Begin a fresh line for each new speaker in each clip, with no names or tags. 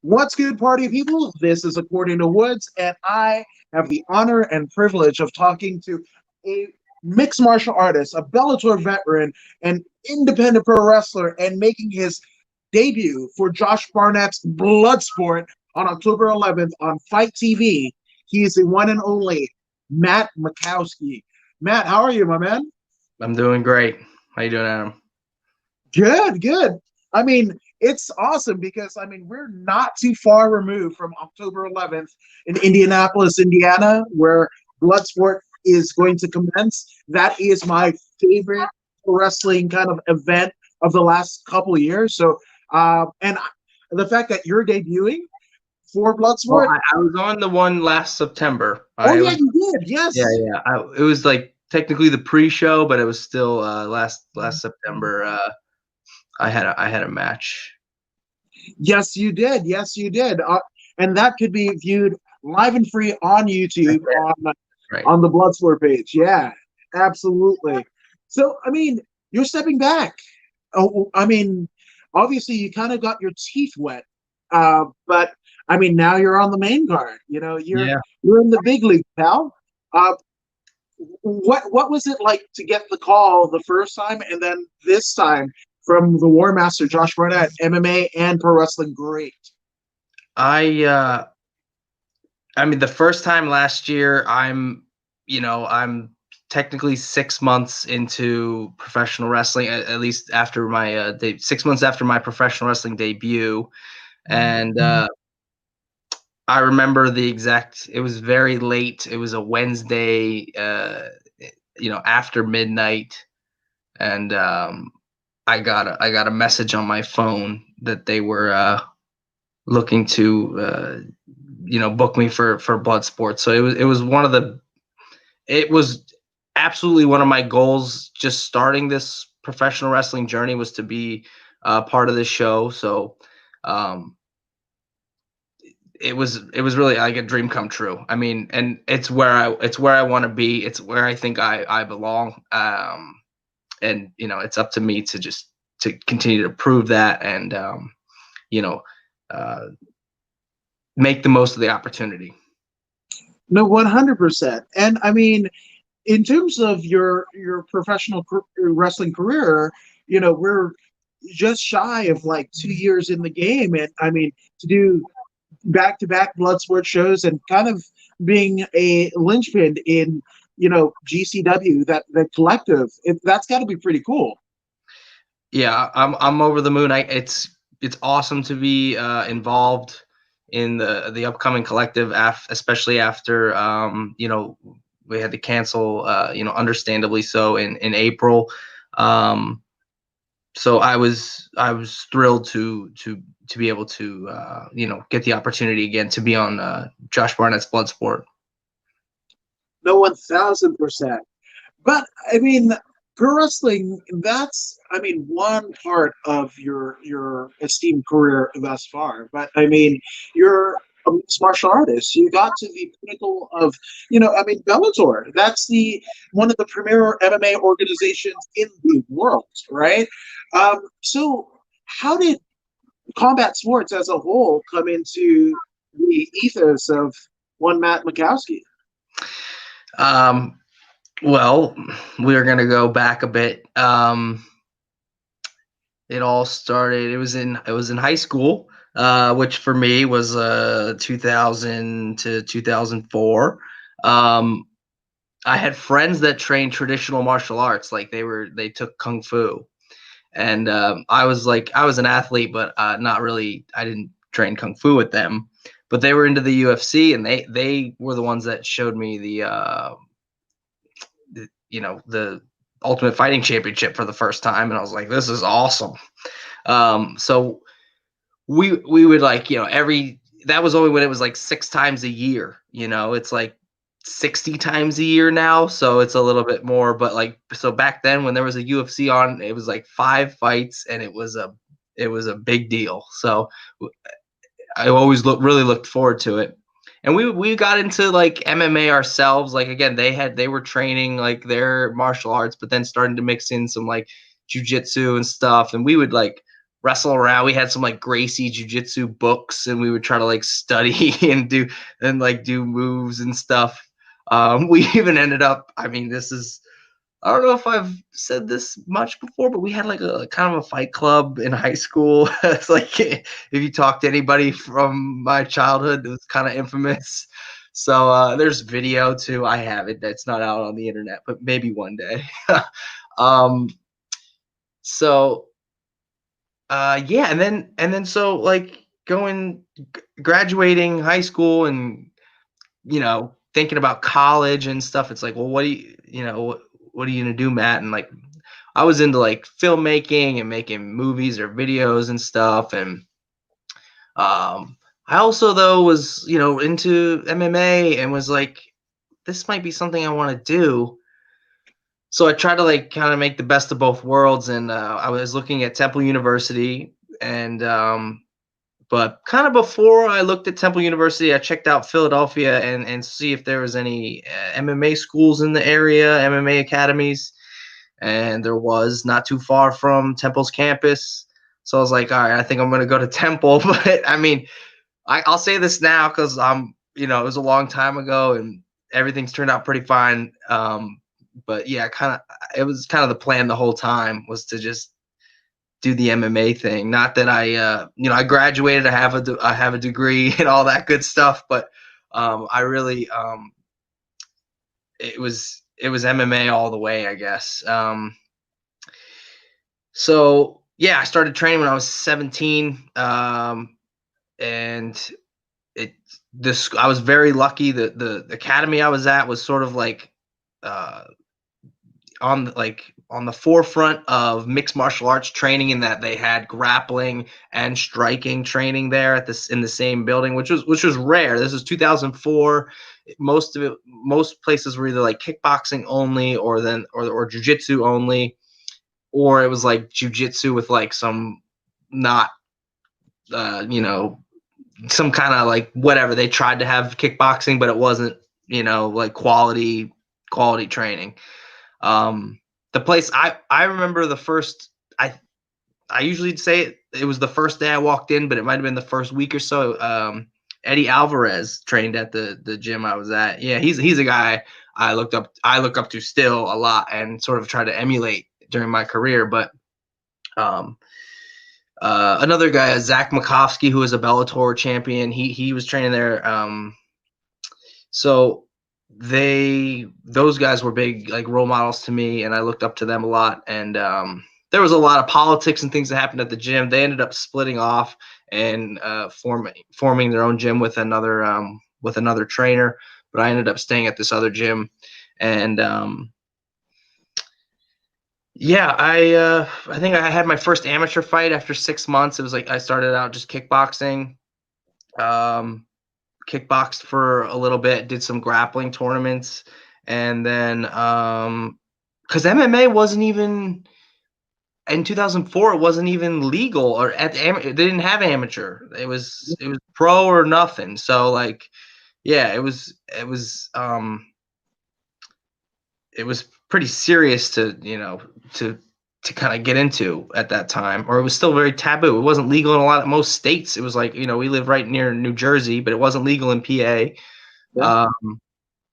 What's good, party people? This is According to Woods, and I have the honor and privilege of talking to a mixed martial artist, a Bellator veteran, an independent pro wrestler, and making his debut for Josh Barnett's Bloodsport on October 11th on Fite TV. He is the one and only Matt Makowski. Matt, how are you, my man?
I'm doing great. How you doing, Adam?
Good, good. I mean, it's awesome because we're not too far removed from October 11th in Indianapolis, Indiana, where Bloodsport is going to commence. That is my favorite wrestling kind of event of the last couple of years. So, and the fact that you're debuting for
Well,
Bloodsport.
I was on the one last September.
Oh yeah, you did. Yes.
Yeah. It was like technically the pre-show, but it was still last September. I had a match.
Yes, you did. Yes, you did. And that could be viewed live and free on YouTube on the Bloodsport page. Yeah, absolutely. So, you're stepping back. Oh, obviously, you kind of got your teeth wet, but now you're on the main card. You're in the big league, pal. What was it like to get the call the first time, and then this time from the War Master Josh Barnett, MMA and pro wrestling great?
The first time last year, I'm technically 6 months into professional wrestling, at least after my 6 months after my professional wrestling debut, and I remember it was very late. It was a Wednesday, after midnight, and I got a message on my phone that they were looking to book me for Bloodsport. So it was absolutely one of my goals. Just starting this professional wrestling journey was to be part of this show. So it was really like a dream come true. And it's where I want to be. It's where I think I belong. And it's up to me to continue to prove that and make the most of the opportunity.
No, 100%. And in terms of your professional wrestling career, we're just shy of like 2 years in the game, and to do back-to-back Bloodsport shows and kind of being a linchpin in GCW, that collective, that's got to be pretty cool.
Yeah, I'm over the moon. It's awesome to be involved in the upcoming collective, especially after we had to cancel, understandably so, in April. So I was thrilled to be able to get the opportunity again to be on Josh Barnett's Bloodsport.
No, 1,000%. But pro wrestling, that's one part of your esteemed career thus far. But you're a mixed martial artist. You got to the pinnacle of Bellator. That's one of the premier MMA organizations in the world, right? So how did combat sports as a whole come into the ethos of one Matt Makowski?
Well, we're gonna go back a bit. It all started. It was in high school, which for me was 2000 to 2004. I had friends that trained traditional martial arts, like they took kung fu, and I was an athlete, but not really. I didn't train kung fu with them, but they were into the UFC, and they were the ones that showed me the Ultimate Fighting Championship for the first time, and I was like, this is awesome. So we would that was only when it was like 6 times a year. It's like 60 times a year now, so it's a little bit more. But so back then, when there was a UFC on, it was like 5 fights, and it was a big deal. So I always really looked forward to it. And we got into like MMA ourselves. Like, again, they were training like their martial arts, but then starting to mix in some like jujitsu and stuff. And we would like wrestle around. We had some like Gracie jiu-jitsu books, and we would try to like study and do moves and stuff. We even ended up, I mean, I don't know if I've said this much before, but we had like a kind of a fight club in high school. It's like if you talk to anybody from my childhood, it was kind of infamous. So there's video too. I have it. That's not out on the internet, but maybe one day. um, so yeah, and then so like graduating high school and thinking about college and stuff. It's like, well, what are you gonna do, Matt? And like, I was into like filmmaking and making movies or videos and stuff. And I also though was into MMA and was like, this might be something I want to do. So I tried to like kind of make the best of both worlds. And I was looking at Temple University, and but kind of before I looked at Temple University, I checked out Philadelphia and see if there was any MMA schools in the area, MMA academies. And there was, not too far from Temple's campus. So I was like, all right, I think I'm going to go to Temple. But I mean, I'll say this now because it was a long time ago and everything's turned out pretty fine. But yeah, it was kind of the plan the whole time, was to just do the MMA thing. Not that I graduated, I have a degree and all that good stuff, but I really, it was MMA all the way, I guess. So yeah, I started training when I was 17, and I was very lucky that the academy I was at was sort of like uh, on the forefront of mixed martial arts training, in that they had grappling and striking training there in the same building, which was rare. This was 2004. Most places were either like kickboxing only, or jiu-jitsu only, or it was like jiu-jitsu with like some not some kind of like whatever. They tried to have kickboxing, but it wasn't like quality training. The place I remember the first, I usually say it was the first day I walked in, but it might have been the first week or so. Eddie Alvarez trained at the gym I was at. Yeah, he's a guy I look up to still a lot, and sort of try to emulate during my career. But another guy, Zach Makowski, who was a Bellator champion, he was training there. So those guys were big like role models to me, and I looked up to them a lot. And there was a lot of politics and things that happened at the gym. They ended up splitting off and forming their own gym with another trainer. But I ended up staying at this other gym, and yeah, I think I had my first amateur fight after 6 months. It was like I started out just kickboxing. Kickboxed for a little bit, did some grappling tournaments, and then because MMA wasn't even in 2004, it wasn't even legal, or they didn't have amateur. It was pro or nothing. So like, yeah, it was pretty serious to kind of get into at that time, or it was still very taboo. It wasn't legal in most states. It was like, we live right near New Jersey, but it wasn't legal in PA.
Yeah.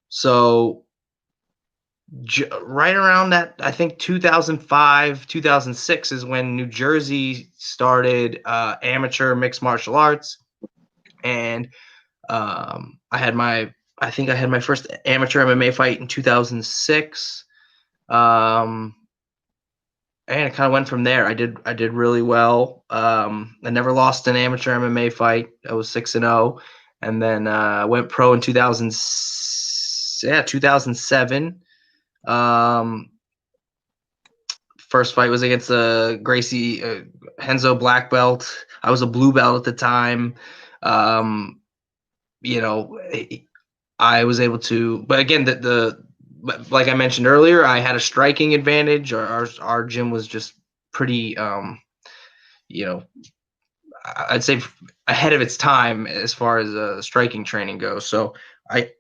So right around that, I think 2005, 2006 is when New Jersey started amateur mixed martial arts. And I think I had my first amateur MMA fight in 2006. And it kind of went from there. I did really well. I never lost an amateur MMA fight. I was 6-0, and then went pro in 2007. First fight was against Gracie Henzo black belt. I was a blue belt at the time. I was able to, but again, like I mentioned earlier, I had a striking advantage. Our gym was just pretty, I'd say ahead of its time as far as striking training goes. So I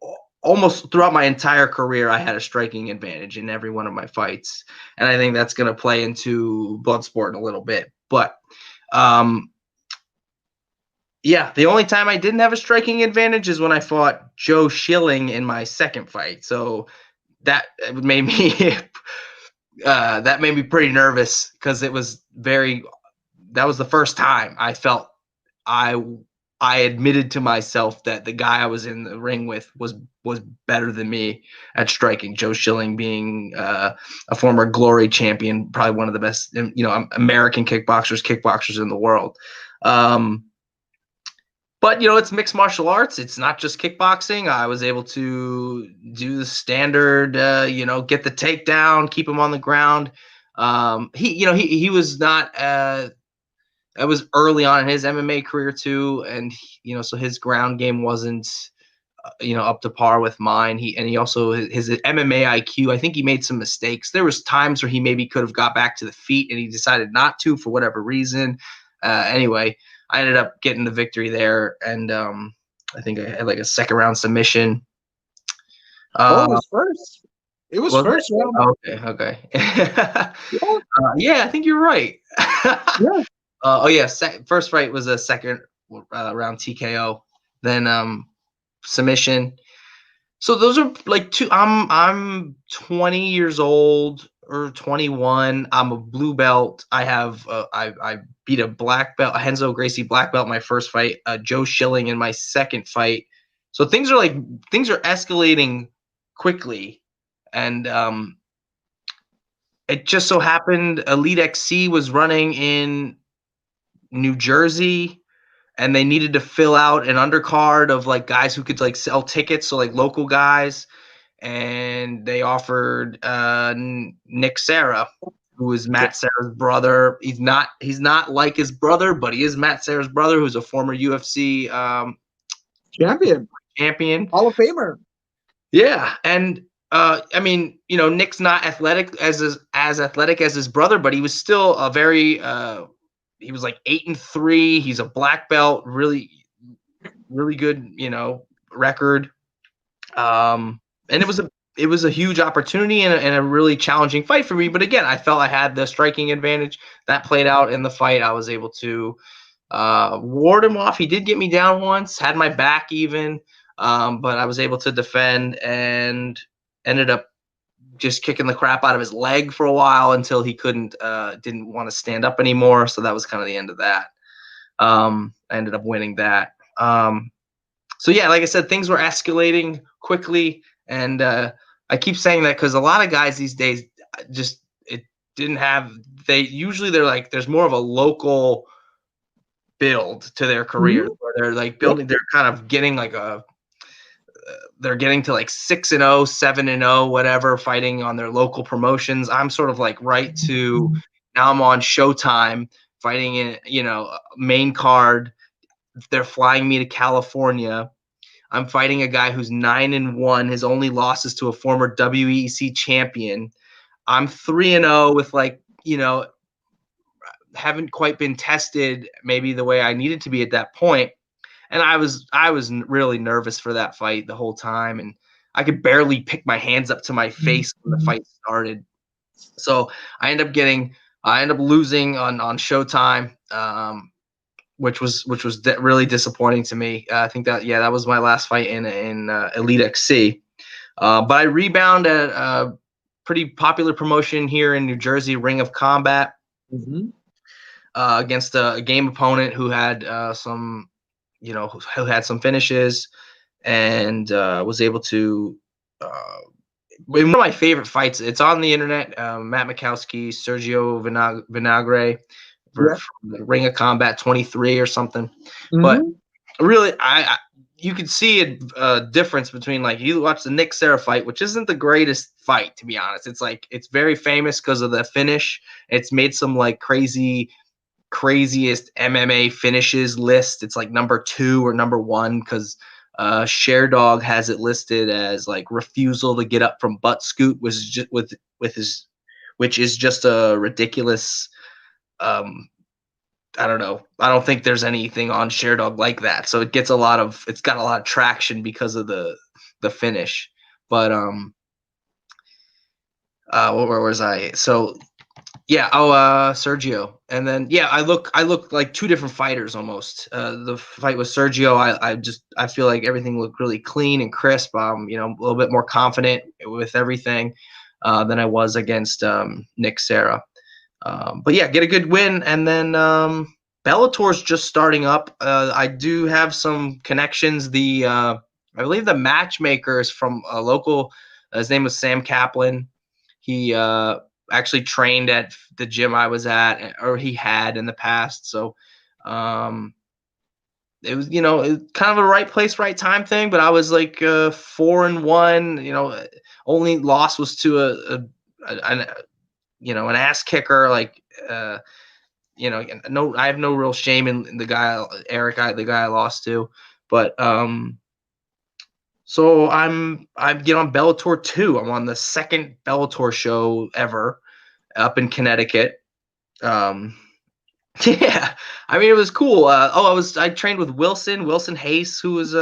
almost throughout my entire career, I had a striking advantage in every one of my fights. And I think that's going to play into Bloodsport in a little bit. But Um, yeah, the only time I didn't have a striking advantage is when I fought Joe Schilling in my second fight. So that made me that made me pretty nervous because it was very. That was the first time I felt I I admitted to myself that the guy I was in the ring with was better than me at striking. Joe Schilling being a former Glory champion, probably one of the best, American kickboxers in the world. But it's mixed martial arts. It's not just kickboxing. I was able to do the standard, get the takedown, keep him on the ground. He was not. That was early on in his MMA career too, and so his ground game wasn't up to par with mine. He also his MMA IQ. I think he made some mistakes. There was times where he maybe could have got back to the feet, and he decided not to for whatever reason. Anyway, I ended up getting the victory there, and I think I had like a second round submission.
Oh, it was first. It was first round.
Okay.
Yeah.
Yeah, I think you're right.
Yeah.
Oh yeah, first fight was a second round TKO, then submission. So those are like two. I'm 20 years old or 21. I'm a blue belt. I have I beat a black belt, a Henzo Gracie black belt in my first fight, Joe Schilling in my second fight. So things are escalating quickly, and it just so happened Elite XC was running in New Jersey, and they needed to fill out an undercard of like guys who could like sell tickets, so like local guys, and they offered Nick Serra, who is Matt Serra's brother. He's not like his brother, but he is Matt Serra's brother, who's a former UFC champion,
Hall of Famer.
Yeah, and I mean, Nick's not athletic as athletic as his brother, but he was still a very he was like 8-3. He's a black belt, really, really good, record. And it was a huge opportunity and a really challenging fight for me. But again, I felt I had the striking advantage. That played out in the fight. I was able to ward him off. He did get me down once, had my back even, but I was able to defend and ended up just kicking the crap out of his leg for a while until he didn't want to stand up anymore. So that was kind of the end of that. I ended up winning that. So yeah, like I said, things were escalating quickly, and I keep saying that because a lot of guys these days just it didn't have. They're like there's more of a local build to their careers where they're like building. They're kind of getting like they're getting to like 6-0, 7-0, whatever, fighting on their local promotions. I'm sort of like right to now. I'm on Showtime fighting in main card. They're flying me to California. I'm fighting a guy who's 9-1. His only loss is to a former WEC champion. I'm 3-0 with haven't quite been tested maybe the way I needed to be at that point. And I was really nervous for that fight the whole time, and I could barely pick my hands up to my face when the fight started. So I ended up losing on Showtime, which was really disappointing to me. I think that was my last fight in Elite XC. But I rebound at a pretty popular promotion here in New Jersey, Ring of Combat, against a game opponent who had some finishes, and was able to one of my favorite fights. It's on the internet. Matt Makowski, Sergio Vinagre, from the Ring of Combat 23 or something. But really, you could see a difference between like you watch the Nick Serra fight, which isn't the greatest fight to be honest. It's very famous because of the finish. It's made some like craziest MMA finishes list. It's like number 2 or number 1 because Sherdog has it listed as like refusal to get up from butt scoot, which is just a ridiculous. I don't know. I don't think there's anything on Sherdog like that. So it's got a lot of traction because of the finish. But where was I? So Yeah. Oh, Sergio. And then yeah, I look like two different fighters almost. The fight with Sergio, I feel like everything looked really clean and crisp. You know, a little bit more confident with everything than I was against Nick Serra. But yeah, get a good win, and then Bellator's just starting up. I do have some connections. I believe the matchmaker is from a local. His name was Sam Kaplan. He actually trained at the gym I was at, or he had in the past. So it was, you know, kind of a right place, right time thing. But I was like 4-1. You know, only loss was to an you know, an ass kicker. Like you know, no, I have no real shame in the guy Eric, the guy I lost to. But so I get on Bellator 2. I'm on the second Bellator show ever up in Connecticut. Um, yeah, I mean it was cool. I trained with Wilson Hayes, who was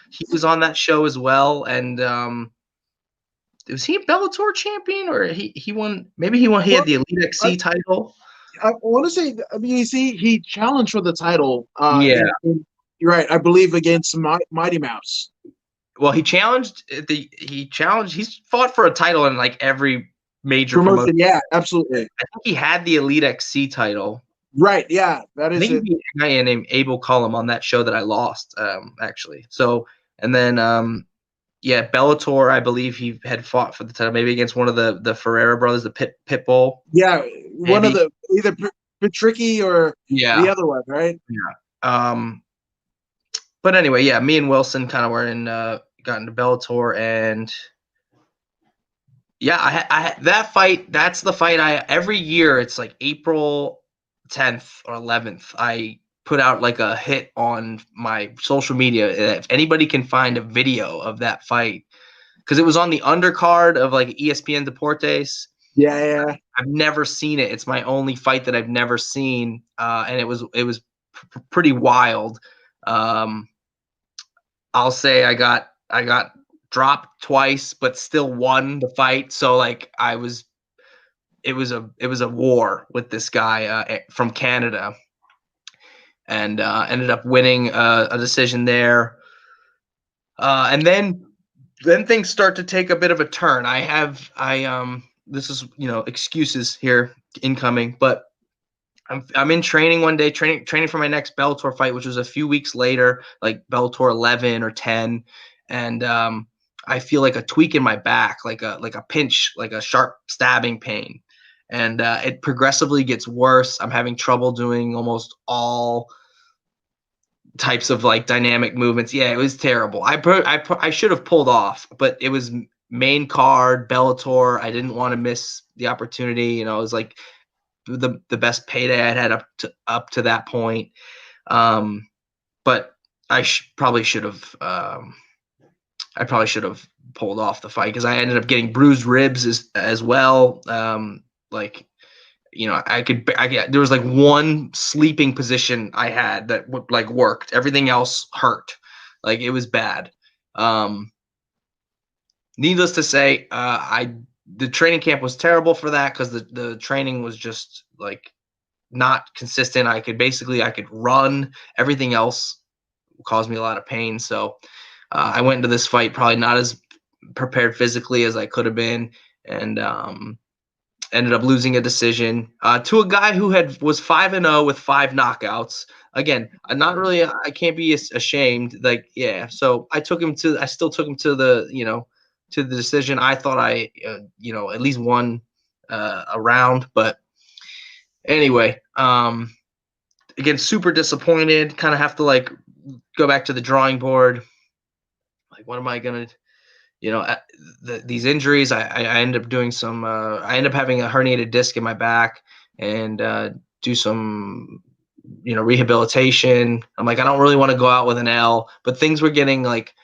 he was on that show as well, and was he a Bellator champion, or he won? Maybe he won. He
Well,
had the Elite
I,
XC title.
I want to say, I mean, you see, he challenged for the title.
Yeah.
You're right, I believe against Mighty Mouse.
Well, he's fought for a title in like every major promotion.
Promotion, yeah, absolutely.
I think he had the Elite XC title.
Right, yeah, that
I
is
think
it.
he beat a guy named Abel Cullum on that show that I lost, actually. So, and then, yeah, Bellator, I believe he had fought for the title, maybe against one of the Ferreira brothers, the Pitbull.
Yeah, one of
Maybe.
the either Patricky or the
Yeah.
other one, right?
Yeah. But anyway, yeah, me and Wilson kind of were got into Bellator, and yeah, that fight. That's the fight every year. It's like April 10th or 11th. I put out like a hit on my social media. If anybody can find a video of that fight, because it was on the undercard of like ESPN Deportes.
Yeah.
I've never seen it. It's my only fight that I've never seen, and it was pretty wild. I'll say I got dropped twice, but still won the fight. So like it was a war with this guy from Canada, and ended up winning a decision there. And then things start to take a bit of a turn. This is, you know, excuses here incoming, but I'm in training one day, training for my next Bellator fight, which was a few weeks later, like Bellator 11 or 10, and I feel like a tweak in my back, like a pinch, like a sharp stabbing pain, and it progressively gets worse. I'm having trouble doing almost all types of like dynamic movements. Yeah, it was terrible. I should have pulled off, but it was main card Bellator. I didn't want to miss the opportunity. You know, it was like the best payday I'd had up to that point. But probably should have pulled off the fight, because I ended up getting bruised ribs as well. Like, you know, there was like one sleeping position I had that like worked. Everything else hurt. Like it was bad. Needless to say, the training camp was terrible for that, because the training was just like not consistent. I could run. Everything else caused me a lot of pain. So I went into this fight probably not as prepared physically as I could have been, and ended up losing a decision to a guy who was 5-0 with 5 knockouts. Again, I can't be ashamed. Like, yeah. So I still took him to the decision. I thought I at least won a round, but anyway, again, super disappointed. Kind of have to like go back to the drawing board. Like, what am I gonna? These injuries. I end up doing some. I end up having a herniated disc in my back, and do some rehabilitation. I'm like, I don't really want to go out with an L, but things were getting like.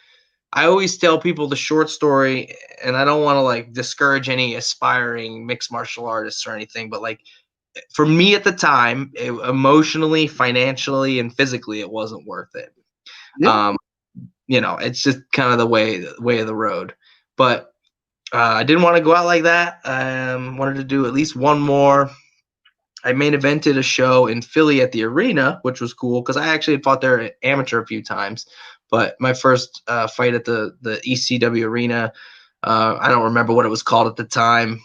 I always tell people the short story, and I don't want to like discourage any aspiring mixed martial artists or anything, but like for me at the time, emotionally, financially, and physically, it wasn't worth it.
Yeah.
It's just kind of the way of the road. But I didn't want to go out like that. Wanted to do at least one more. I main evented a show in Philly at the arena, which was cool because I actually had fought there amateur a few times. But my first fight at the ECW arena, I don't remember what it was called at the time.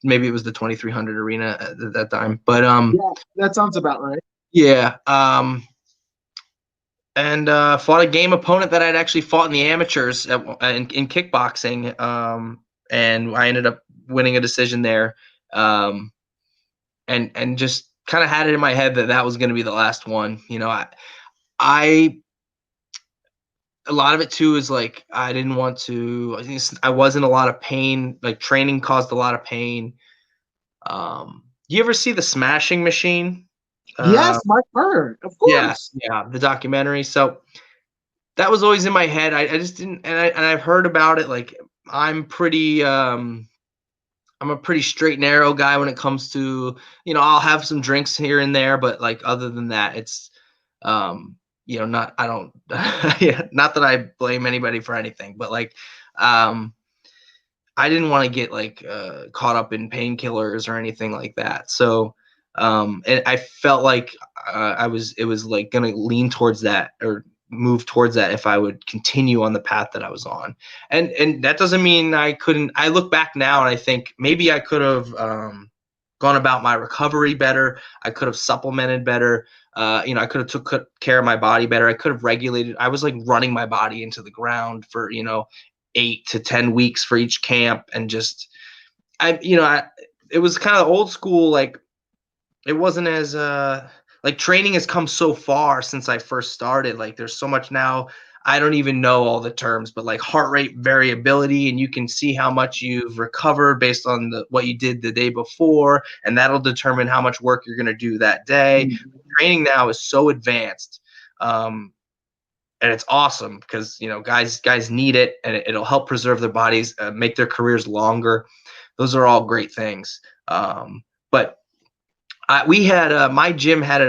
Maybe it was the 2300 arena at that time. But
Yeah, that sounds about right.
yeah. And fought a game opponent that I'd actually fought in the amateurs in kickboxing. And I ended up winning a decision there. And just kind of had it in my head that that was going to be the last one. You know, I a lot of it too is like I didn't want to. I was in a lot of pain. Like training caused a lot of pain. You ever see the Smashing Machine? Uh,
Yes, my heard, of
yeah,
course.
yeah, the documentary. So that was always in my head. I just didn't, and I've heard about it. Like I'm pretty. I'm a pretty straight and narrow guy when it comes to, I'll have some drinks here and there, but like other than that, it's, not, I don't, yeah, not that I blame anybody for anything, but like, um, I didn't want to get like caught up in painkillers or anything like that. So, and I felt like it was like going to lean towards that or move towards that if I would continue on the path that I was on. And that doesn't mean I couldn't. I look back now and I think maybe I could have gone about my recovery better. I could have supplemented better. I could have took care of my body better. I could have regulated. I was like running my body into the ground for 8 to 10 weeks for each camp, and just it was kind of old school. Like it wasn't as like training has come so far since I first started. Like there's so much now. I don't even know all the terms, but like heart rate variability, and you can see how much you've recovered based on what you did the day before, and that'll determine how much work you're going to do that day.
Mhm.
Training now is so advanced. And it's awesome because guys need it, and it'll help preserve their bodies, make their careers longer. Those are all great things. But we had my gym had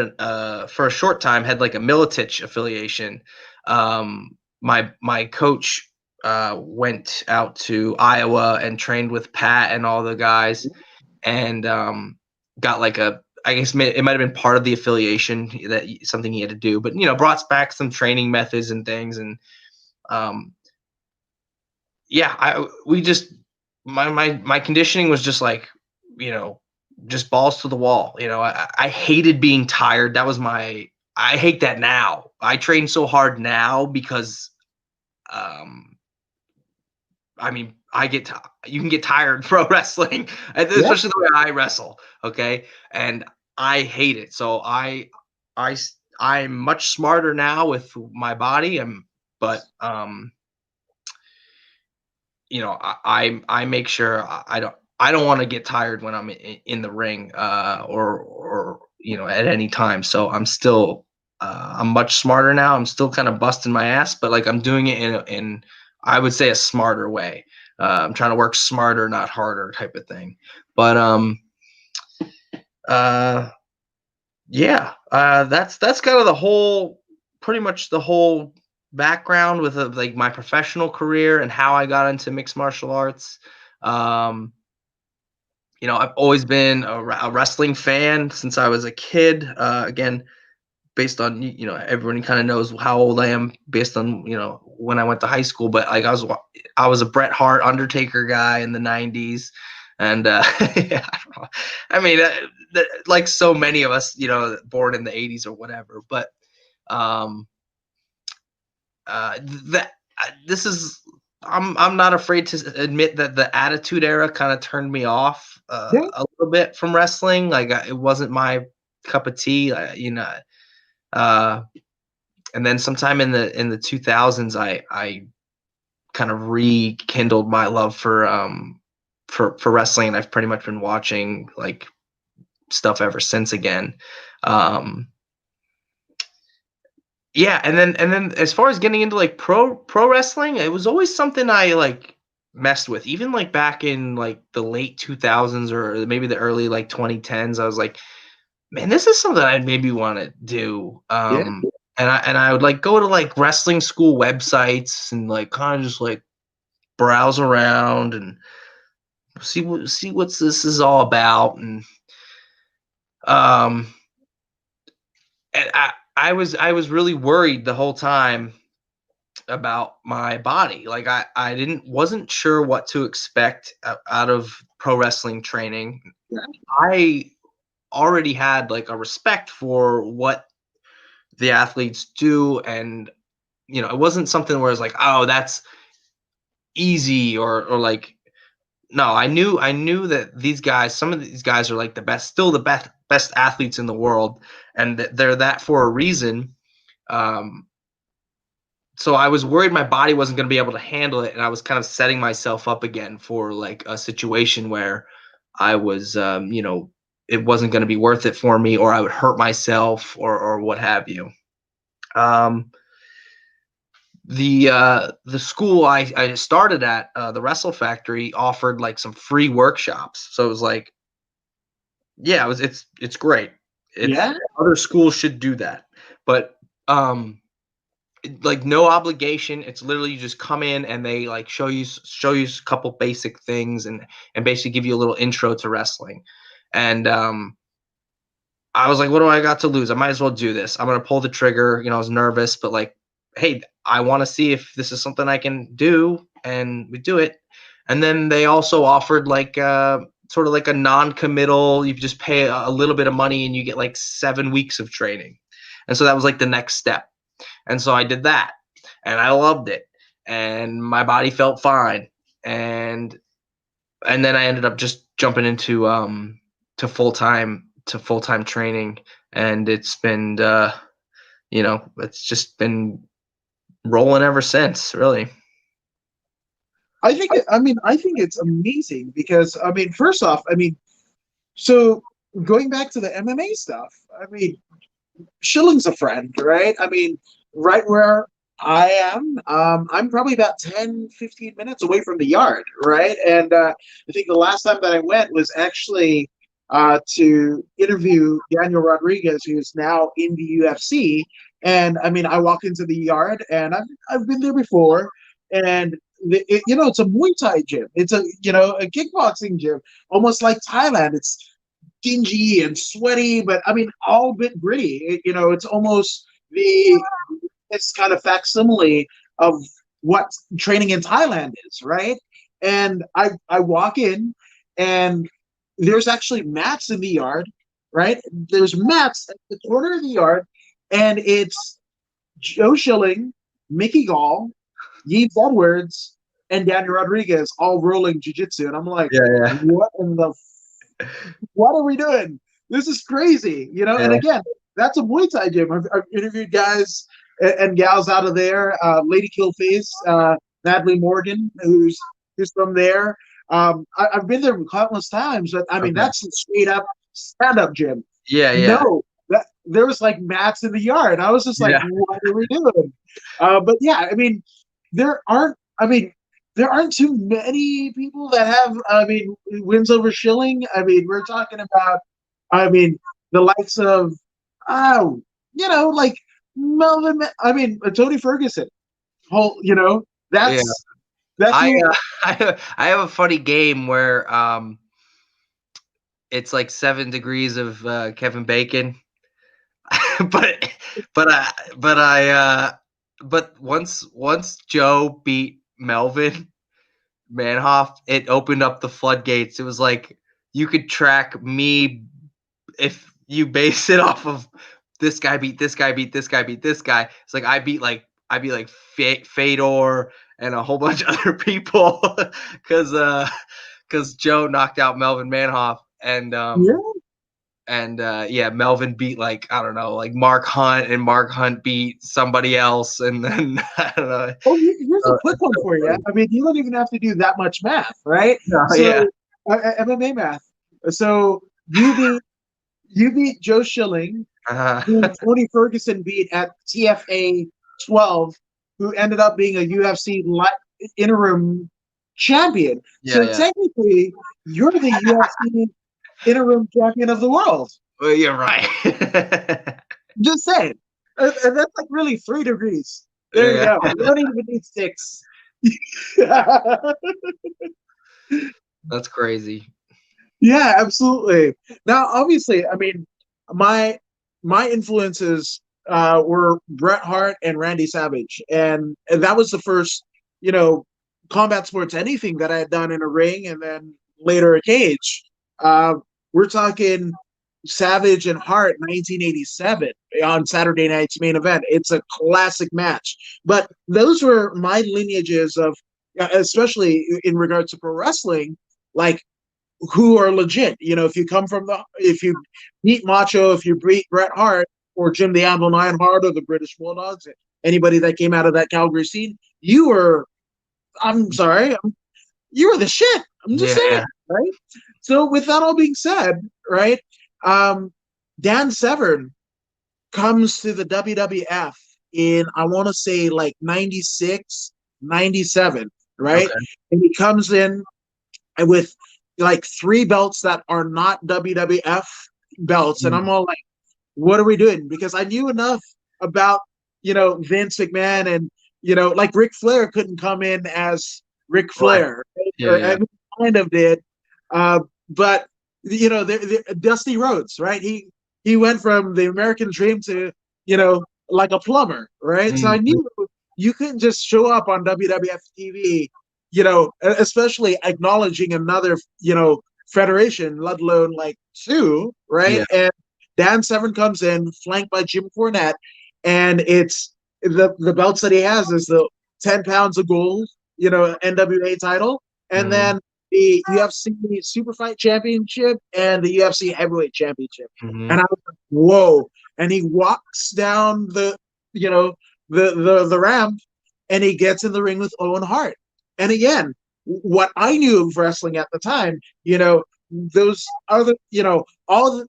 for a short time had like a Militich affiliation. My coach went out to Iowa and trained with Pat and all the guys, and got like I guess it might have been part of the affiliation, that something he had to do, but brought back some training methods and things. And um, yeah, we just my conditioning was just like, just balls to the wall. I hated being tired. I hate that now. I train so hard now because um I mean, you can get tired pro wrestling,
Yeah.
especially the way I wrestle. Okay, and I hate it. So I, I'm much smarter now with my body. But I make sure I don't want to get tired when I'm in the ring, or at any time. So I'm much smarter now. I'm still kind of busting my ass, but like I'm doing it in I would say a smarter way. I'm trying to work smarter, not harder, type of thing. But uh, yeah, that's kind of pretty much the whole background with like my professional career and how I got into mixed martial arts. Um, I've always been a wrestling fan since I was a kid. Again, based on everyone kind of knows how old I am based on when I went to high school. But like I was a Bret Hart Undertaker guy in the '90s, and yeah, I mean, like so many of us, born in the '80s or whatever. But um, that this is I'm not afraid to admit that the Attitude Era kind of turned me off
Yeah.
a little bit from wrestling. Like it wasn't my cup of tea, uh, and then sometime in the 2000s, I kind of rekindled my love for wrestling, and I've pretty much been watching like stuff ever since again. Um, yeah, and then as far as getting into like pro wrestling, it was always something I like messed with. Even like back in like the late 2000s or maybe the early like 2010s, I was like, man, this is something I'd maybe want to do.
Yeah.
And I would like go to like wrestling school websites and like kind of just like browse around and see what this is all about. And Um, and I was really worried the whole time about my body. Like I wasn't sure what to expect out of pro wrestling training.
Yeah.
I already had like a respect for what the athletes do, and it wasn't something where it's like, oh, that's easy, or like, no, I knew that some of these guys are like the best, still the best athletes in the world, and that they're that for a reason. Um, so I was worried my body wasn't going to be able to handle it, and I was kind of setting myself up again for like a situation where I was, it wasn't going to be worth it for me, or I would hurt myself, or what have you. Um, the school I started at, the Wrestle Factory, offered like some free workshops, so it was like, yeah, it's great. It's
Yeah.
Other schools should do that, but like no obligation. It's literally you just come in and they like show you a couple basic things, and basically give you a little intro to wrestling. And I was like, what do I got to lose? I might as well do this. I'm gonna pull the trigger. I was nervous, but like, hey, I want to see if this is something I can do, and we do it. And then they also offered like sort of like a non-committal. You just pay a little bit of money and you get like 7 weeks of training. And so that was like the next step. And so I did that, and I loved it, and my body felt fine. And then I ended up just jumping into full-time training, and it's just been rolling ever since, really.
I think it's amazing because first off, so going back to the MMA stuff, Schilling's a friend, right? Right where I am, I'm probably about 10, 15 minutes away from the yard, right? And I think the last time that I went was actually to interview Daniel Rodriguez, who's now in the UFC. And I walk into the yard, and I've been there before, and it's a Muay Thai gym. It's a kickboxing gym, almost like Thailand. It's dingy and sweaty, but all a bit gritty. It's almost this kind of facsimile of what training in Thailand is, right? And I walk in, and there's actually mats in the yard, right? There's mats at the corner of the yard, and it's Joe Schilling, Mickey Gall, Yves Edwards, and Daniel Rodriguez all rolling jiu-jitsu. And I'm like,
Yeah,
what are we doing? This is crazy,
yeah,
And again, that's a Muay Thai gym. I've interviewed guys and gals out of there. Lady Killface, Natalie Morgan, who's from there. I've been there countless times, but
okay.
that's a straight up stand up gym.
Yeah, yeah,
No, there was like mats in the yard. I was just like,
yeah,
what are we doing? But yeah, there aren't. There aren't too many people that have. Wins over Schilling. We're talking about. The likes of, oh, like Melvin. Tony Ferguson. Whole,
yeah.
that's
I
who.
I have a funny game where it's like 7 degrees of Kevin Bacon, but but once Joe beat Melvin Manhoff, it opened up the floodgates. It was like you could track me if you base it off of this guy beat this guy beat this guy beat this guy. It's like I beat like Fedor and a whole bunch of other people because Joe knocked out Melvin Manhoff,
Yeah.
and yeah, Melvin beat like, I don't know, like Mark Hunt, and Mark Hunt beat somebody else, and then I don't know.
Oh, here's a quick one
So
for you.
funny.
You don't even have to do that much math, right?
No, yeah.
So, MMA math. So you beat Joe Schilling, who
Uh,
Tony Ferguson beat at TFA 12, who ended up being a UFC interim champion.
yeah,
So
yeah.
technically, you're the UFC interim champion of the world.
Well, you're right.
Just saying. And that's like really 3 degrees. There you
Yeah,
go. You don't even need six. Yeah,
that's crazy.
absolutely. Now, obviously, my influences were Bret Hart and Randy Savage, and that was the first, you know, combat sports anything that I had done in a ring, and then later a cage. Uh, we're talking Savage and Hart, 1987, on Saturday Night's Main Event. It's a classic match. But those were my lineages of, especially in regards to pro wrestling, like who are legit. You know, if you come from if you beat Macho, if you beat Bret Hart or Jim the Anvil Neidhart or the British Bulldogs, anybody that came out of that Calgary scene, you were, I'm sorry, you were the shit. I'm just
Yeah,
saying,
yeah.
right? So with that all being said, right, um, Dan Severn comes to the WWF in, I want to say, like 96, 97, right?
Okay.
And he comes in with like three belts that are not WWF belts. And I'm
Mm.
all like, what are we doing? Because I knew enough about, Vince McMahon, and, like Ric Flair couldn't come in as Ric
Right.
Flair, right?
Yeah,
Or I
yeah.
mean, kind of did. But, Dusty Rhodes, right? He went from the American Dream to, like a plumber, right? So I
Mhm.
knew you couldn't just show up on WWF TV, especially acknowledging another, federation, let alone like two, right?
Yeah.
And Dan Severn comes in, flanked by Jim Cornette, and it's the belts that he has is the 10 pounds of gold, NWA title, and
Mhm.
then the UFC Super Fight Championship and the UFC Heavyweight Championship. And
Mhm.
I was like, whoa. And he walks down you know, the ramp, and he gets in the ring with Owen Hart. And again, what I knew of wrestling at the time, those other, all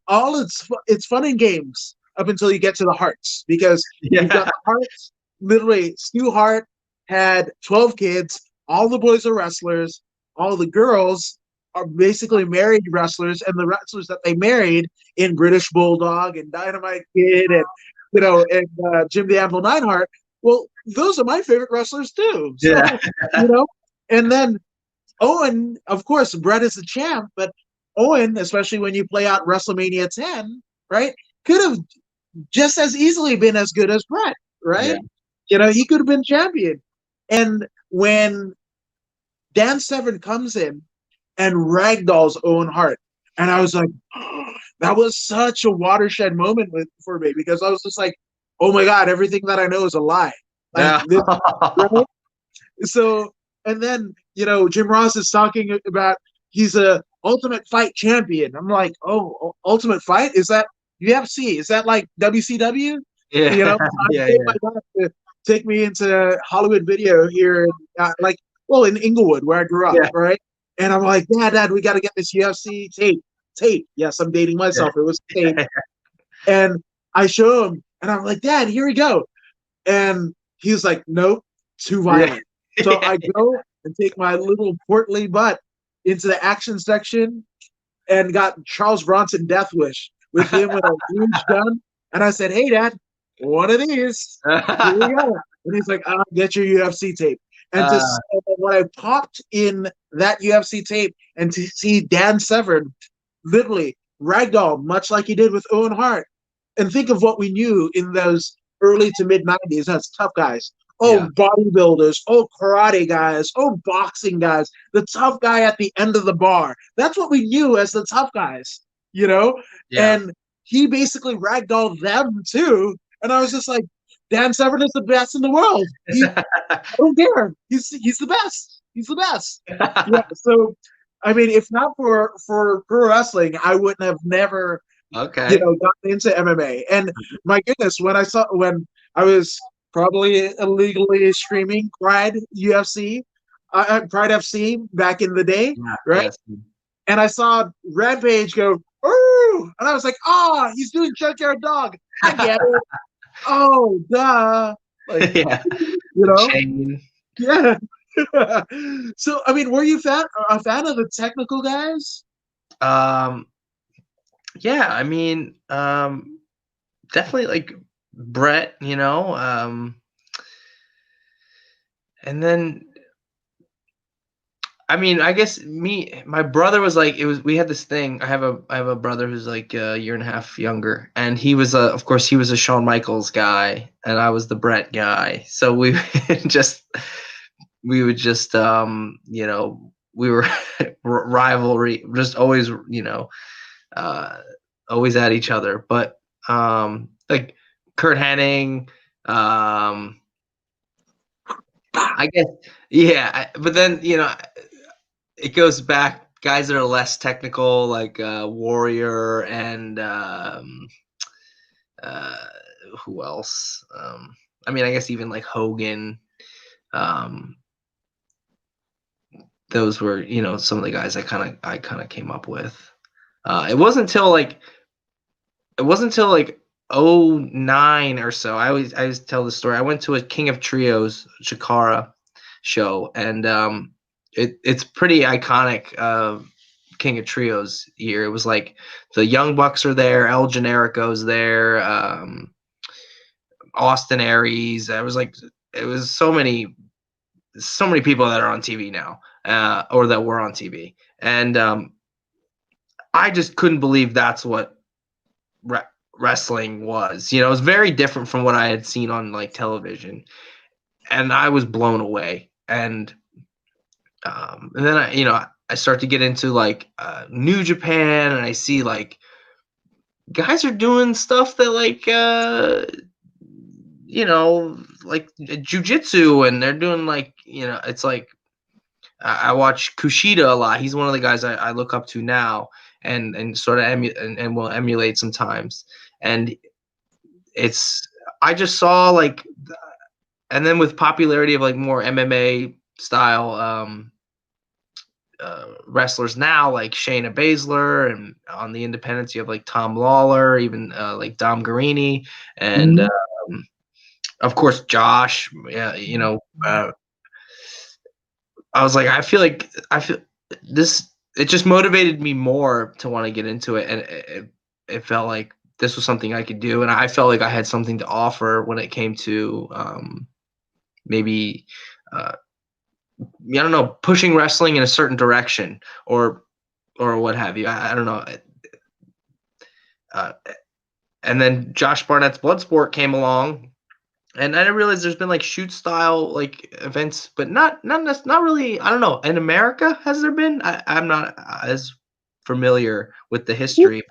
it's fun and games up until you get to the Hearts, because you've
Yeah.
got the Hearts. Literally, Stu Hart had 12 kids. All the boys are wrestlers. All the girls are basically married wrestlers, and the wrestlers that they married in British Bulldog and Dynamite Kid and Jim the Anvil Neidhart. Well, those are my favorite wrestlers too.
Yeah.
So, you know, and then Owen, of course, Bret is the champ, but Owen, especially when you play out WrestleMania 10, right, could have just as easily been as good as Bret,
Yeah.
right? He could have been champion. And when Dan Severn comes in and ragdolls Owen Hart, and I was like, oh, that was such a watershed moment for me, because I was just like, oh my God, everything that I know is a lie. Like
Yeah.
this, right? So, and then, Jim Ross is talking about he's a Ultimate Fight champion. I'm like, oh, Ultimate Fight? Is that UFC? Is that like WCW?
Yeah.
I
Yeah,
paid
yeah.
my dad to take me into Hollywood Video here, in Inglewood, where I grew up,
Yeah.
right? And I'm like, Dad, we got to get this UFC tape. Tape. Yes, I'm dating myself. It was tape.
Yeah.
And I show him, and I'm like, Dad, here we go. And he's like, nope, too
Yeah.
violent. So I go and take my little portly butt into the action section and got Charles Bronson Death Wish with him with a huge gun. And I said, hey, Dad, one of these. Here we go. And he's like, get your UFC tape. And
Uh,
when I popped in that UFC tape and to see Dan Severn literally ragdoll, much like he did with Owen Hart, and think of what we knew in those early to mid 90s as tough guys.
yeah.
Oh, bodybuilders. Oh, karate guys. Oh, boxing guys. The tough guy at the end of the bar. That's what we knew as the tough guys, you know?
Yeah.
And he basically ragdolled them too. And I was just like, Dan Severn is the best in the world. I don't care. He's the best. He's the best. Yeah. So, I mean, if not for pro wrestling, I wouldn't have never
Okay.
gotten into MMA. And my goodness, when I was probably illegally streaming Pride UFC, Pride FC back in the day,
Yeah.
right?
Yes.
And I saw Rampage go, ooh, and I was like, he's doing Junkyard Dog. I get it. Oh, duh. Like,
Yeah.
you
The
know,
chain.
yeah. So, I mean, were you a fan of the technical guys?
Um, yeah, I mean, definitely like Brett, and then I mean, I guess my brother was like, we had this thing. I have a brother who's like a year and a half younger, and he was of course, he was a Shawn Michaels guy, and I was the Brett guy. So we just, we would just, you know, we were rivalry, just always, you know, uh, always at each other. But like Kurt Hennig, um, I guess, yeah. But then, you know, it goes back guys that are less technical, like Warrior and uh, who else? I mean, I guess even like Hogan. Um, those were, you know, some of the guys I kind of came up with. It wasn't until like '09 or so. I always tell the story. I went to a King of Trios Chikara show, and it's pretty iconic. King of Trios year. It was like the Young Bucks are there, El Generico's there, Austin Aries. I was like, it was so many people that are on TV now, or that were on TV, and I just couldn't believe that's what re- wrestling was. You know, it was very different from what I had seen on like television, and I was blown away. And then you know, I start to get into like New Japan, and I see like guys are doing stuff that like you know, like jujitsu, and they're doing like, you know, it's like I watch Kushida a lot. He's one of the guys I look up to now, and sort of and will emulate sometimes. And it's, I just saw like, and then with popularity of like more MMA style wrestlers now, like Shayna Baszler, and on the independents you have like Tom Lawler, even like Dom Garini, and
Mhm.
of course Josh. Yeah, you know, I was like, I feel this. It just motivated me more to want to get into it, and it felt like this was something I could do, and I felt like I had something to offer when it came to maybe uh, I don't know, pushing wrestling in a certain direction, or what have you. I don't know. Uh, and then Josh Barnett's Bloodsport came along, and I realized there's been like shoot style like events, but not really. I don't know. In America, has there been? I'm not as familiar with the history.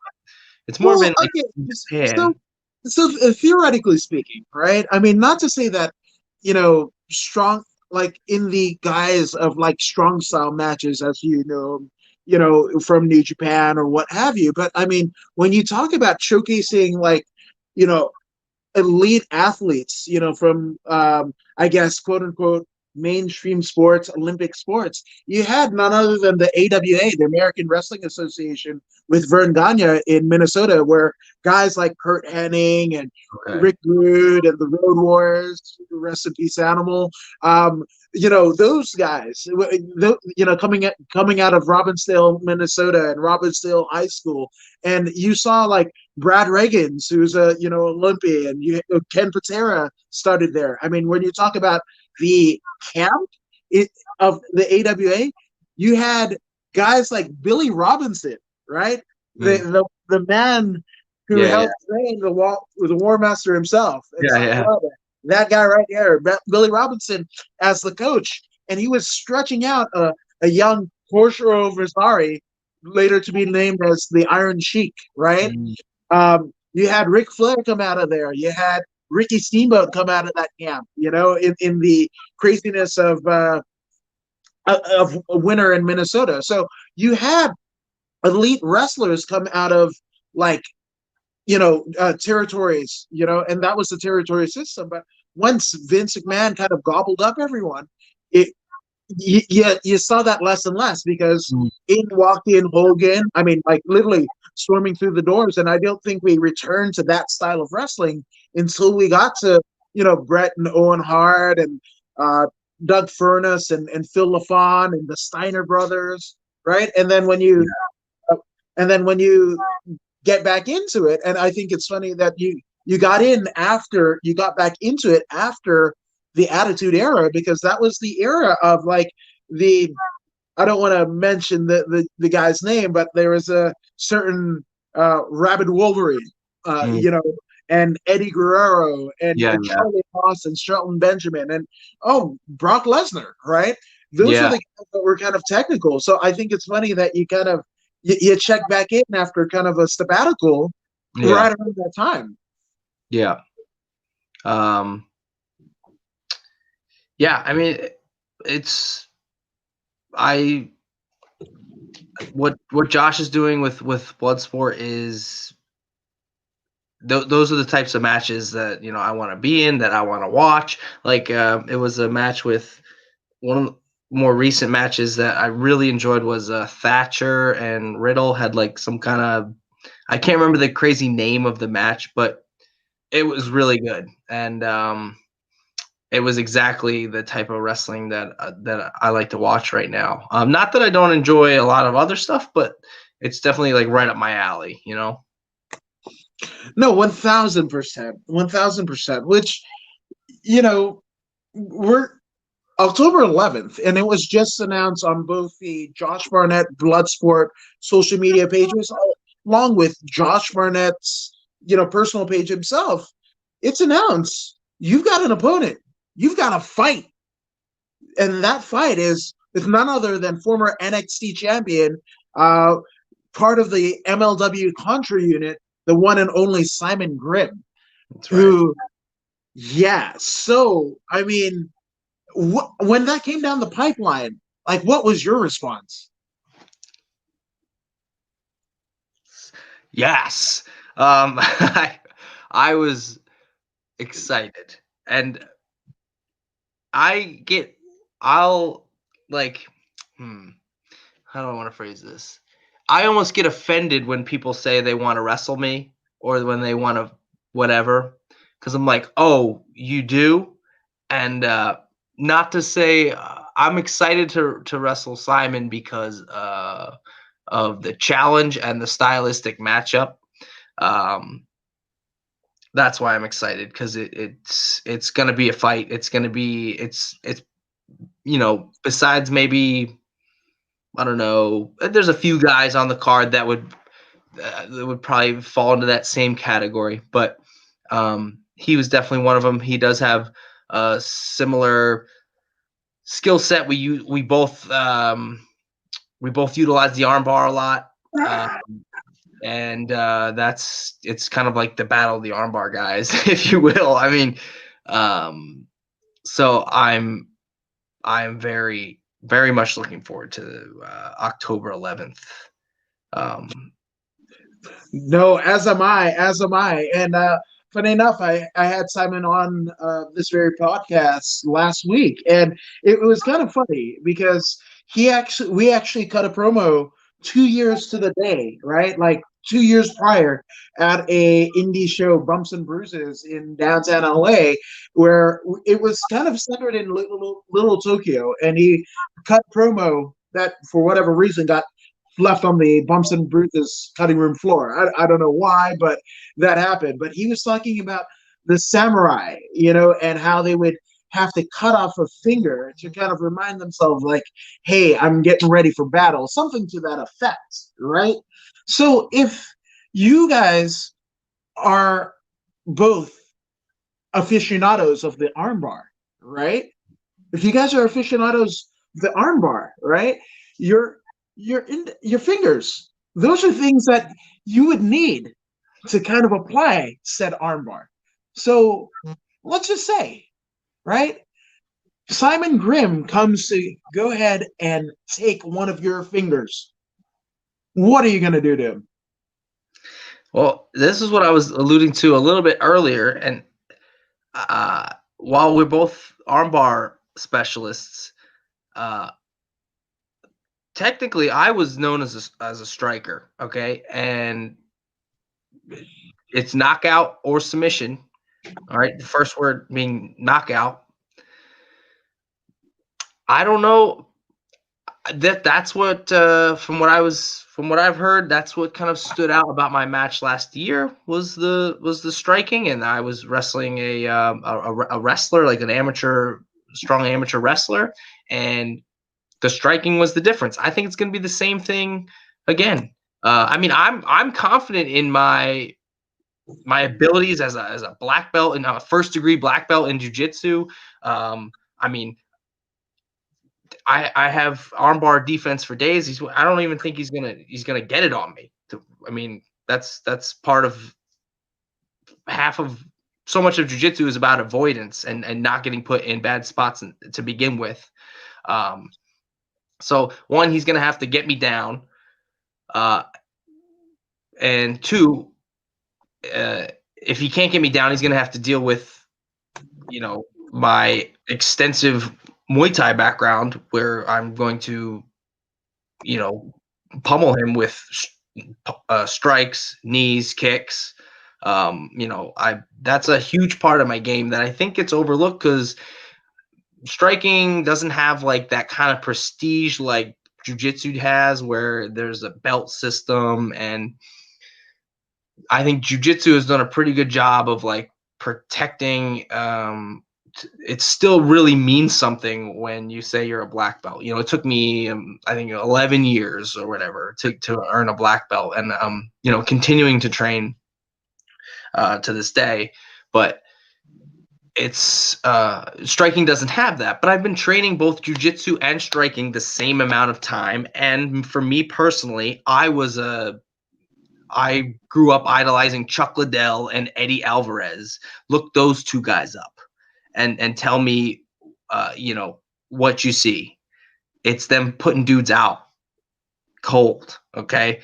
It's more
Well,
been like
okay,
in
so
Japan.
theoretically speaking, right? I mean, not to say that, strong, like in the guise of like strong style matches, as from New Japan or what have you. But I mean, when you talk about showcasing like, you know, elite athletes, from I guess quote unquote mainstream sports, Olympic sports. You had none other than the AWA, the American Wrestling Association, with Vern Gagne in Minnesota, where guys like Kurt Hennig and
Okay.
Rick Rude and the Road Warriors, rest in peace, Animal. Those guys, coming out of Robbinsdale, Minnesota, and Robbinsdale High School, and you saw like Brad Reagans, who's a Olympian. Ken Patera started there. I mean, when you talk about the camp of the AWA, you had guys like Billy Robinson, right? The
Mm.
the man who
Yeah, yeah,
helped train the War Master himself in
yeah,
South
yeah.
Florida. That guy right there, Billy Robinson, as the coach, and he was stretching out a young Hoshiro Versari, later to be named as the Iron Sheik, right?
Mm.
You had Ric Flair come out of there. You had Ricky Steamboat come out of that camp. In the craziness of a winter in Minnesota. So you had elite wrestlers come out of like territories. And that was the territory system. But once Vince McMahon kind of gobbled up everyone, it you saw that less and less, because
Mm.
in walked in Hogan. I mean, like literally storming through the doors. And I don't think we returned to that style of wrestling until we got to, Bret and Owen Hart and Doug Furnace and Phil LaFon and the Steiner brothers, right? And then when you get back into it, and I think it's funny that you got back into it after the Attitude Era, because that was the era of like the I don't want to mention the guy's name, but there was a certain Rabid Wolverine,
Mm.
you know, and Eddie Guerrero and
Yeah, yeah,
Charlie Haas and Shelton Benjamin and Brock Lesnar, right? Those are
yeah,
the guys that were kind of technical. So I think it's funny that you kind of you check back in after kind of a sabbatical
yeah,
right around that time.
yeah. Um, yeah. I mean, it's I what Josh is doing with Bloodsport is those are the types of matches that I want to be in, that I want to watch. Like it was a match with one of the more recent matches that I really enjoyed was Thatcher and Riddle had like some kind of, I can't remember the crazy name of the match, but it was really good, and it was exactly the type of wrestling that I like to watch right now. Not that I don't enjoy a lot of other stuff, but it's definitely like right up my alley, you know.
No, 1,000%, 1,000%. Which you know we're October 11th, and it was just announced on both the Josh Barnett Bloodsport social media pages, along with Josh Barnett's, personal page himself. It's announced you've got an opponent, you've got a fight, and that fight is with none other than former NXT champion, uh, part of the MLW Contra unit, the one and only Simon Grimm,
That's right.
who, yeah. So, I mean, when that came down the pipeline, like, what was your response?
Yes. I was excited, and I get I'll like how do I want to phrase this? I almost get offended when people say they want to wrestle me, or when they want to whatever, because I'm like, oh, you do, and not to say I'm excited to wrestle Simon because of the challenge and the stylistic matchup. Um, that's why I'm excited, because it's gonna be a fight. It's gonna be it's besides maybe, I don't know, there's a few guys on the card that would probably fall into that same category, but he was definitely one of them. He does have a similar skill set. We both utilize the armbar a lot, uh, and it's kind of like the battle of the armbar guys, if you will. I mean, um, so I'm very very much looking forward to October 11th. Um,
No, as am I, as am I. And funny enough, I had Simon on this very podcast last week, and it was kind of funny because we actually cut a promo 2 years to the day, right? Like 2 years prior at a indie show, Bumps and Bruises in downtown LA, where it was kind of centered in little Tokyo, and he cut promo that for whatever reason got left on the Bumps and Bruises cutting room floor. I don't know why, but that happened. But he was talking about the samurai, and how they would have to cut off a finger to kind of remind themselves, like, hey, I'm getting ready for battle, something to that effect, right? So if you guys are both aficionados of the armbar, right? If you guys are aficionados of the armbar, right? Your your fingers. Those are things that you would need to kind of apply said armbar. So let's just say, right? Simon Grimm comes to go ahead and take one of your fingers. What are you going to do to him?
well, this is what I was alluding to a little bit earlier, and while we're both armbar specialists, uh, technically I was known as a striker, okay, and it's knockout or submission. All right, the first word being knockout. I don't know, that's what from what I've heard, that's what kind of stood out about my match last year was the striking, and I was wrestling a wrestler, like an amateur, strong amateur wrestler, and The striking was the difference. I think it's going to be the same thing again. I mean, I'm confident in my abilities as a black belt and a first degree black belt in jiu-jitsu. I mean, I have armbar defense for days. I don't even think he's gonna get it on me. I mean, that's part of half of so much of jiu-jitsu is about avoidance and not getting put in bad spots to begin with. So one, he's gonna have to get me down, and two, if he can't get me down, he's gonna have to deal with my extensive Muay Thai background, where I'm going to pummel him with strikes, knees, kicks. That's a huge part of my game that I think gets overlooked because striking doesn't have like that kind of prestige like jiu-jitsu has, where there's a belt system. And I think jiu-jitsu has done a pretty good job of like protecting. It still really means something when you say you're a black belt. It took me, I think 11 years or whatever to earn a black belt, and continuing to train to this day. But it's striking doesn't have that. But I've been training both jiu-jitsu and striking the same amount of time. And for me personally, I grew up idolizing Chuck Liddell and Eddie Alvarez. Look those two guys up and tell me, what you see. It's them putting dudes out cold. Okay.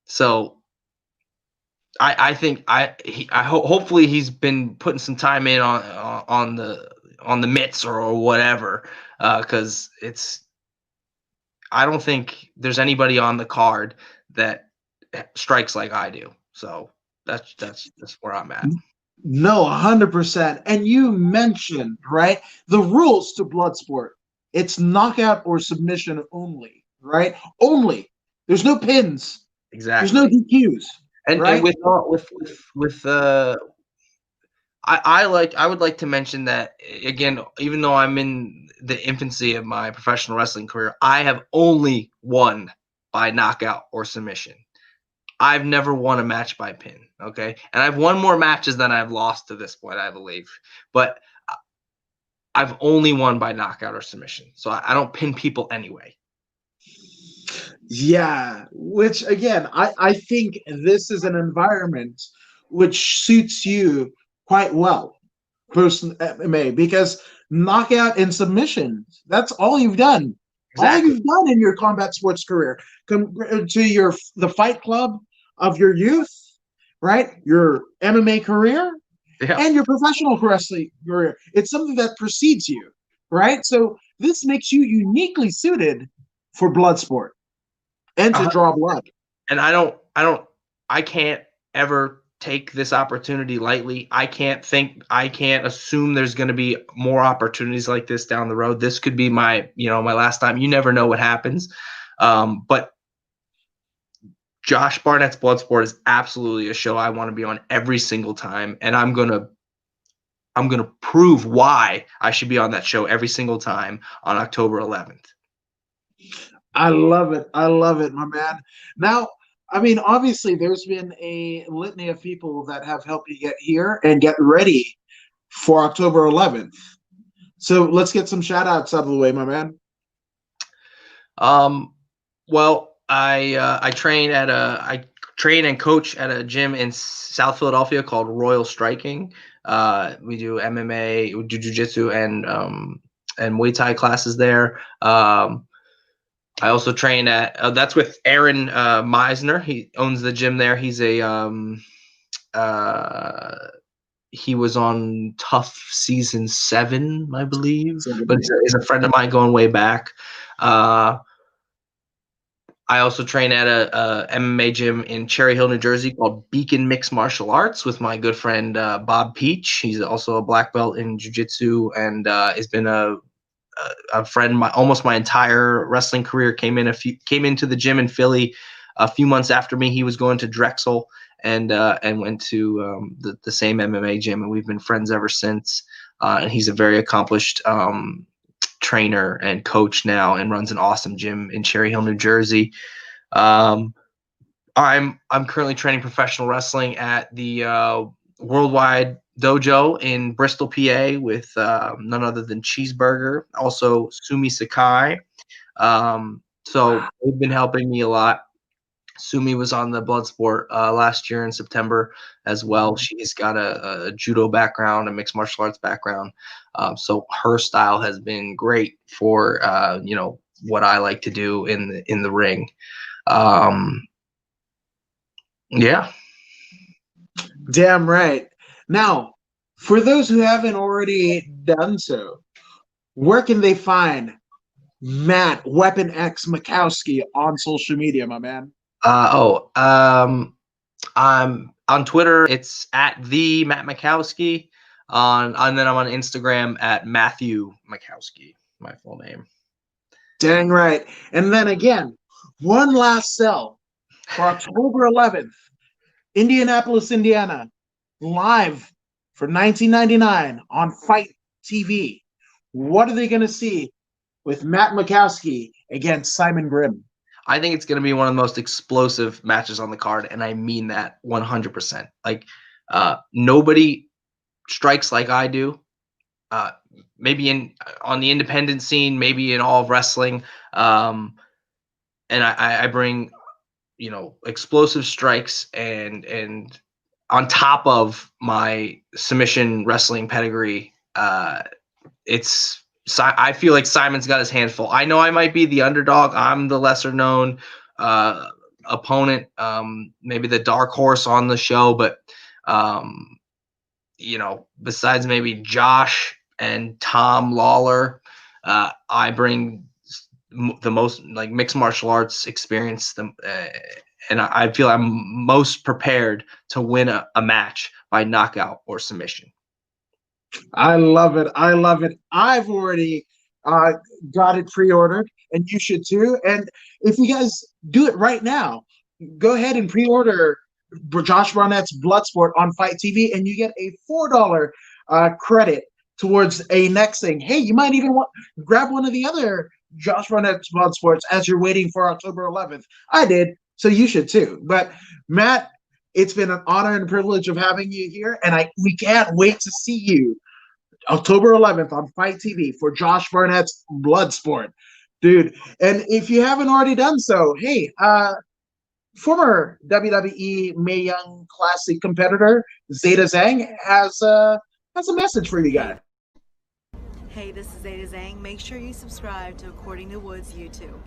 So I think hopefully he's been putting some time in on the mitts or whatever. Cause I don't think there's anybody on the card that strikes like I do. So that's where I'm at.
No, 100%. And you mentioned, right, the rules to Bloodsport. It's knockout or submission only, right? Only. There's no pins.
Exactly.
There's no DQs.
And,
right?
I would like to mention that again, even though I'm in the infancy of my professional wrestling career, I have only won by knockout or submission. I've never won a match by pin. Okay. And I've won more matches than I've lost to this point, I believe. But I've only won by knockout or submission. So I don't pin people anyway.
Yeah. Which, again, I think this is an environment which suits you quite well, person MMA, because knockout and submission, that's all you've done. Exactly. All you've done in your combat sports career, to the Fight Club of your youth, right? Your MMA career, and your professional wrestling career. It's something that precedes you, right? So this makes you uniquely suited for Bloodsport and to draw blood.
And I can't ever take this opportunity lightly. I can't assume there's going to be more opportunities like this down the road. This could be my last time. You never know what happens. But Josh Barnett's Bloodsport is absolutely a show I want to be on every single time. And I'm going to prove why I should be on that show every single time on October 11th.
I love it. I love it, my man. Now, I mean, obviously, there's been a litany of people that have helped you get here and get ready for October 11th. So let's get some shout outs out of the way, my man.
Well, I train and coach at a gym in South Philadelphia called Royal Striking. We do MMA, we do jiu-jitsu and Muay Thai classes there. I also train at that's with Aaron Meisner. He owns the gym there. He's he was on Tough season 7, I believe, but he's a friend of mine going way back. I also train at a MMA gym in Cherry Hill, New Jersey called Beacon Mixed Martial Arts with my good friend Bob Peach. He's also a black belt in jiu-jitsu and has been a friend almost my entire wrestling career. Came into the gym in Philly a few months after me. He was going to Drexel and went to the same MMA gym, and we've been friends ever since. And he's a very accomplished trainer and coach now and runs an awesome gym in Cherry Hill, New Jersey. I'm currently training professional wrestling at the Worldwide Dojo in Bristol, PA, with none other than Cheeseburger, also Sumi Sakai. So they've been helping me a lot. Sumi was on the Bloodsport last year in September as well. She's got a judo background, a mixed martial arts background. So her style has been great for what I like to do in the ring. Yeah.
Damn right. Now, for those who haven't already done so, where can they find Matt Weapon X Makowski on social media, my man?
I'm on Twitter. It's at the Matt Makowski. And then I'm on Instagram at Matthew Makowski, my full name.
Dang right. And then again, one last sell for October 11th, Indianapolis, Indiana, live for $19.99 on Fite TV. What are they going to see with Matt Makowski against Simon Grimm?
I think it's going to be one of the most explosive matches on the card, and I mean that 100%. Like, nobody strikes like I do. Maybe on the independent scene, maybe in all of wrestling. And I bring, explosive strikes and on top of my submission wrestling pedigree. I feel like Simon's got his hands full. I know I might be the underdog. I'm the lesser known opponent, maybe the dark horse on the show, but besides maybe Josh and Tom Lawler, I bring the most like mixed martial arts experience, and I feel I'm most prepared to win a match by knockout or submission.
I love it. I love it. I've already got it pre-ordered, and you should too. And if you guys do it right now, go ahead and pre-order Josh Barnett's Bloodsport on Fite TV, and you get a $4 credit towards a next thing. Hey, you might even grab one of the other Josh Barnett's Bloodsports as you're waiting for October 11th. I did, so you should too. But Matt, it's been an honor and privilege of having you here, and we can't wait to see you October 11th on Fite TV for Josh Barnett's Bloodsport. Dude, and if you haven't already done so, hey, former WWE Mae Young Classic competitor Zeta Zhang has a message for you guys.
Hey, this is Zeta Zhang. Make sure you subscribe to According to Woods YouTube.